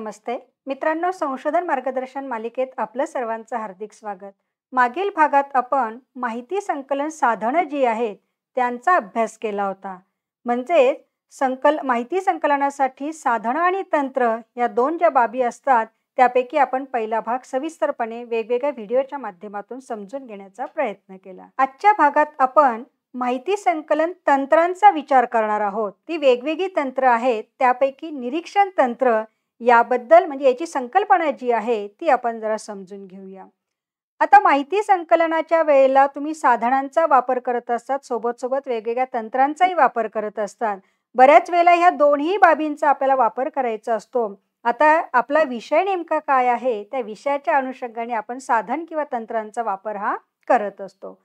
नमस्ते मित्रांनो, संशोधन मार्गदर्शन मालिकेत आपलं सर्वांचं हार्दिक स्वागत. मागील भागात आपण माहिती संकलन साधनं जी आहेत त्यांचा अभ्यास केला होता. म्हणजे माहिती संकलनासाठी साधनं आणि तंत्र या दोन ज्या बाबी असतात त्यापैकी आपण पहिला भाग सविस्तरपणे वेगवेगळ्या व्हिडिओच्या माध्यमातून समजून घेण्याचा प्रयत्न केला. आजच्या भागात आपण माहिती संकलन तंत्रांचा विचार करणार आहोत. ती वेगवेगळी तंत्र आहेत, त्यापैकी निरीक्षण तंत्र याबद्दल म्हणजे याची संकल्पना जी आहे ती आपण जरा समजून घेऊया. आता माहिती संकलनाच्या वेळेला तुम्ही साधनांचा वापर करत असतात, सोबत सोबत वेगवेगळ्या तंत्रांचाही वापर करत असतात. बऱ्याच वेळेला ह्या दोन्ही बाबींचा आपल्याला वापर करायचा असतो. आता आपला विषय नेमका काय आहे, त्या विषयाच्या अनुषंगाने आपण साधन किंवा तंत्रांचा वापर हा करत असतो.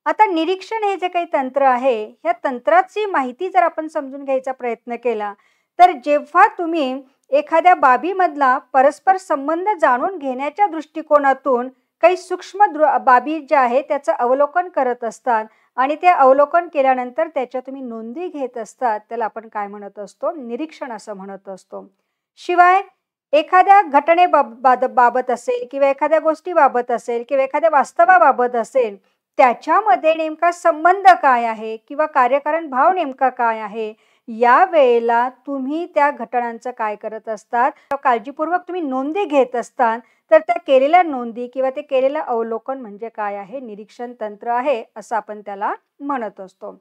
आता निरीक्षण हे जे काही तंत्र आहे, ह्या तंत्राची माहिती जर आपण समजून घ्यायचा प्रयत्न केला तर जेव्हा तुम्ही एखाद्या बाबीमधला परस्पर संबंध जाणून घेण्याच्या दृष्टिकोनातून काही सूक्ष्म बाबी ज्या आहेत त्याचं अवलोकन करत असतात आणि ते अवलोकन केल्यानंतर त्याच्या तुम्ही नोंदी घेत असतात, त्याला आपण काय म्हणत असतो, निरीक्षण असं म्हणत असतो. शिवाय एखाद्या बाबत असेल किंवा एखाद्या गोष्टीबाबत असेल किंवा एखाद्या वास्तवाबाबत असेल, त्याच्यामध्ये नेमका संबंध काय आहे किंवा कार्यकारण भाव नेमका काय आहे, या वेळेला तुम्ही त्या घटनांचं काय करत असतात, काळजीपूर्वक तुम्ही नोंदी घेत असतात. तर त्या केलेल्या नोंदी किंवा ते केलेलं अवलोकन म्हणजे काय आहे, निरीक्षण तंत्र आहे असं आपण त्याला म्हणत असतो.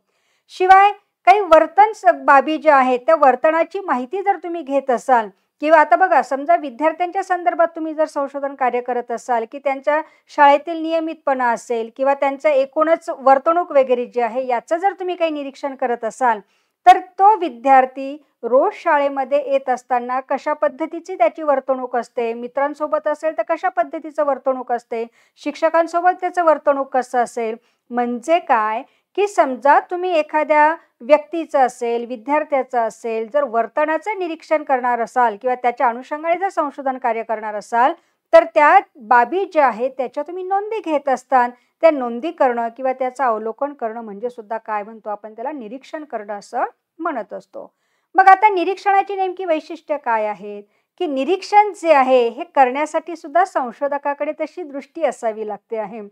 शिवाय काही वर्तन बाबी ज्या आहेत त्या वर्तनाची माहिती जर तुम्ही घेत असाल किंवा आता बघा, समजा विद्यार्थ्यांच्या संदर्भात तुम्ही जर संशोधन कार्य करत असाल की त्यांच्या शाळेतील नियमितपणा असेल किंवा त्यांचं एकूणच वर्तणूक वगैरे जे आहे याचं जर तुम्ही काही निरीक्षण करत असाल तर तो विद्यार्थी रोज शाळेमध्ये येत असताना कशा पद्धतीची त्याची वर्तणूक असते, मित्रांसोबत असेल तर कशा पद्धतीचं वर्तणूक असते, शिक्षकांसोबत त्याचं वर्तणूक कसं असेल. म्हणजे काय की समजा तुम्ही एखाद्या व्यक्तीचं असेल, विद्यार्थ्याचं असेल, जर वर्तनाचं निरीक्षण करणार असाल किंवा त्याच्या अनुषंगाने जर संशोधन कार्य करणार असाल तर त्या बाबी ज्या आहेत त्याच्या तुम्ही नोंदी घेत असतात. त्या नोंदी करणं किंवा त्याचं अवलोकन करणं म्हणजे सुद्धा काय म्हणतो आपण, त्याला निरीक्षण करणं असं म्हणत असतो. मग आता निरीक्षणाची नेमकी वैशिष्ट्य काय आहेत की निरीक्षण जे आहे हे करण्यासाठी सुद्धा संशोधकाकडे तशी दृष्टी असावी लागते आहे,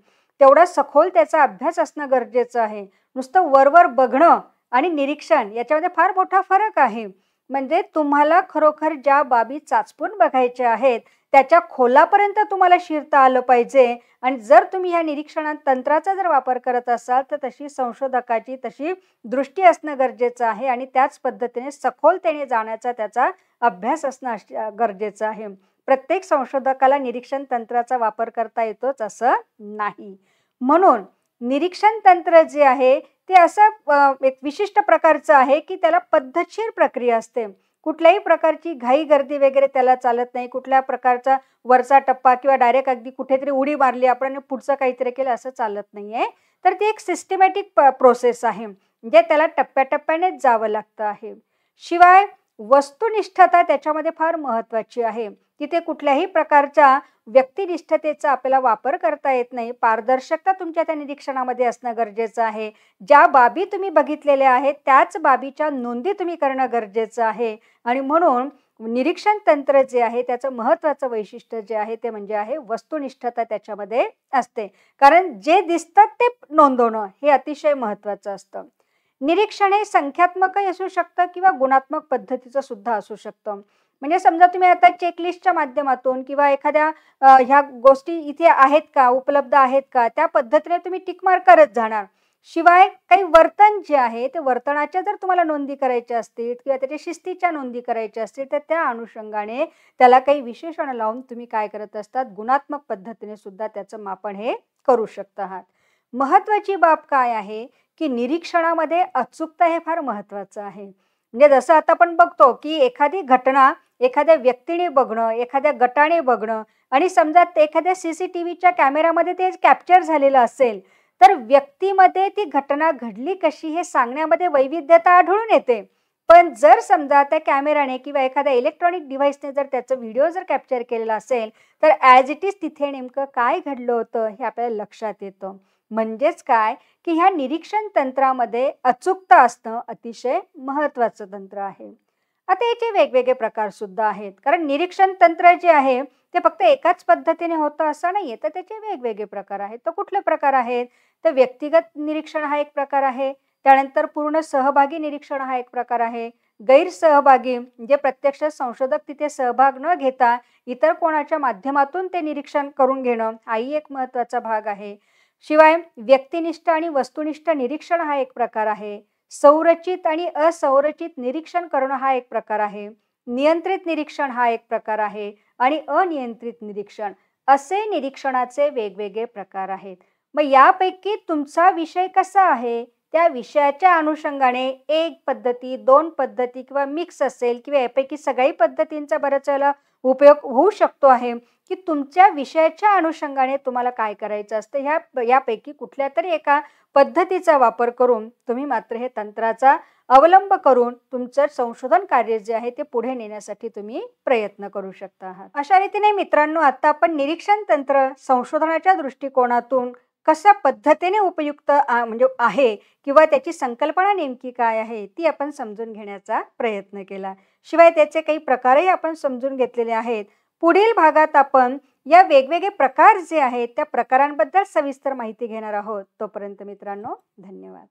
तेवढा सखोल त्याचा अभ्यास असणं गरजेचं आहे. नुसतं वरवर बघणं आणि निरीक्षण याच्यामध्ये फार मोठा फरक आहे. म्हणजे तुम्हाला खरोखर ज्या बाबी चाचपून बघायच्या आहेत त्याच्या खोलापर्यंत तुम्हाला शिरता आलं पाहिजे. आणि जर तुम्ही ह्या निरीक्षण तंत्राचा जर वापर करत असाल तर तशी संशोधकाची तशी दृष्टी असणं गरजेचं आहे आणि त्याच पद्धतीने सखोलतेने जाण्याचा त्याचा अभ्यास असणं गरजेचं आहे. प्रत्येक संशोधकाला निरीक्षण तंत्राचा वापर करता येतोच असं नाही. म्हणून निरीक्षण तंत्र जे आहे ते असं एक विशिष्ट प्रकारचं आहे की त्याला पद्धतशीर प्रक्रिया असते. कुठल्याही प्रकारची घाई गर्दी वगैरे त्याला चालत नाही. कुठल्या प्रकारचा वरचा टप्पा किंवा डायरेक्ट अगदी कुठेतरी उडी मारली आपण पुढचं काहीतरी केलं असं चालत नाहीये. तर ती एक सिस्टमॅटिक प्रोसेस आहे, म्हणजे त्याला टप्प्याटप्प्यानेच जावं लागतं आहे. शिवाय वस्तुनिष्ठता त्याच्यामध्ये फार महत्वाची आहे. तिथे कुठल्याही प्रकारच्या व्यक्तिनिष्ठतेचा आपल्याला वापर करता येत नाही. पारदर्शकता तुमच्या त्या निरीक्षणामध्ये असणं गरजेचं आहे. ज्या बाबी तुम्ही बघितलेल्या आहेत त्याच बाबीच्या नोंदी तुम्ही करणं गरजेचं आहे. आणि म्हणून निरीक्षण तंत्र जे आहे त्याचं महत्वाचं वैशिष्ट्य जे आहे ते म्हणजे आहे वस्तुनिष्ठता त्याच्यामध्ये असते. कारण जे दिसतं ते नोंदवणं हे अतिशय महत्वाचं असतं. निरीक्षण हे संख्यात्मकही असू शकतं किंवा गुणात्मक पद्धतीचं सुद्धा असू शकतं. म्हणजे समजा तुम्ही आता चेकलिस्टच्या माध्यमातून किंवा एखाद्या ह्या गोष्टी इथे आहेत का, उपलब्ध आहेत का, त्या पद्धतीने तुम्ही टिकमार्क करत जाणार. शिवाय काही वर्तन जे आहे ते वर्तनाच्या जर तुम्हाला नोंदी करायच्या असतील किंवा त्याच्या शिस्तीच्या नोंदी करायच्या असतील तर त्या अनुषंगाने त्याला काही विशेषण लावून तुम्ही काय करत असतात, गुणात्मक पद्धतीने सुद्धा त्याचं मापन हे करू शकता आहात. महत्वाची बाब काय आहे की निरीक्षणामध्ये अचूकता हे फार महत्वाचं आहे. म्हणजे जसं आता आपण बघतो की एखादी घटना एखाद्या व्यक्तीने बघणं, एखाद्या गटाने बघणं आणि समजा एखाद्या CCTVच्या कॅमेरामध्ये ते कॅप्चर झालेलं असेल तर व्यक्तीमध्ये ती घटना घडली कशी हे सांगण्यामध्ये वैविध्यता आढळून येते. पण जर समजा त्या कॅमेराने किंवा एखाद्या इलेक्ट्रॉनिक डिव्हाइसने जर त्याचं व्हिडिओ जर कॅप्चर केलेला असेल तर ॲज इट इज तिथे नेमकं काय घडलं होतं हे आपल्याला लक्षात येतं. म्हणजेच काय की ह्या निरीक्षण तंत्रामध्ये अचूकता असणं अतिशय महत्वाचं तंत्र आहे. आता याचे वेगवेगळे प्रकार सुद्धा आहेत. कारण निरीक्षण तंत्र जे आहे ते फक्त एकाच पद्धतीने होतं असं नाहीये. तर त्याचे वेगवेगळे प्रकार आहेत. तर कुठले प्रकार आहेत? तर व्यक्तिगत निरीक्षण हा एक प्रकार आहे. त्यानंतर पूर्ण सहभागी निरीक्षण हा एक प्रकार आहे. गैरसहभागी म्हणजे प्रत्यक्ष संशोधक तिथे सहभाग न घेता इतर कोणाच्या माध्यमातून ते निरीक्षण करून घेणं हाही एक महत्त्वाचा भाग आहे. शिवाय व्यक्तिनिष्ठ आणि वस्तुनिष्ठ निरीक्षण हा एक प्रकार आहे. संरचित आणि असंरचित निरीक्षण करणं हा एक प्रकार आहे. नियंत्रित निरीक्षण हा एक प्रकार आहे आणि अनियंत्रित निरीक्षण असे निरीक्षणाचे वेगवेगळे प्रकार आहेत. मग यापैकी तुमचा विषय कसा आहे? त्या विषयाच्या अनुषंगाने एक पद्धती, 2 पद्धती किंवा मिक्स असेल किंवा यापैकी सगळ्याही पद्धतींचा बऱ्याच वेळेला उपयोग होऊ शकतो आहे, की तुमच्या विषयाच्या अनुषंगाने तुम्हाला काय करायचं असतं. यापैकी कुठल्यातरी एका पद्धतीचा वापर करून तुम्ही मात्र हे तंत्राचा अवलंब करून तुमचं संशोधन कार्य जे आहे ते पुढे नेण्यासाठी तुम्ही प्रयत्न करू शकता आहात. अशा रीतीने मित्रांनो, आता आपण निरीक्षण तंत्र संशोधनाच्या दृष्टिकोनातून कशा पद्धतीने उपयुक्त म्हणजे आहे किंवा त्याची संकल्पना नेमकी काय आहे ती आपण समजून घेण्याचा प्रयत्न केला. शिवाय त्याचे काही प्रकारही आपण समजून घेतलेले आहेत. पुढील भागात आपण या वेगवेगळे प्रकार जे आहेत त्या प्रकारांबद्दल सविस्तर माहिती घेणार आहोत. तोपर्यंत मित्रांनो, धन्यवाद.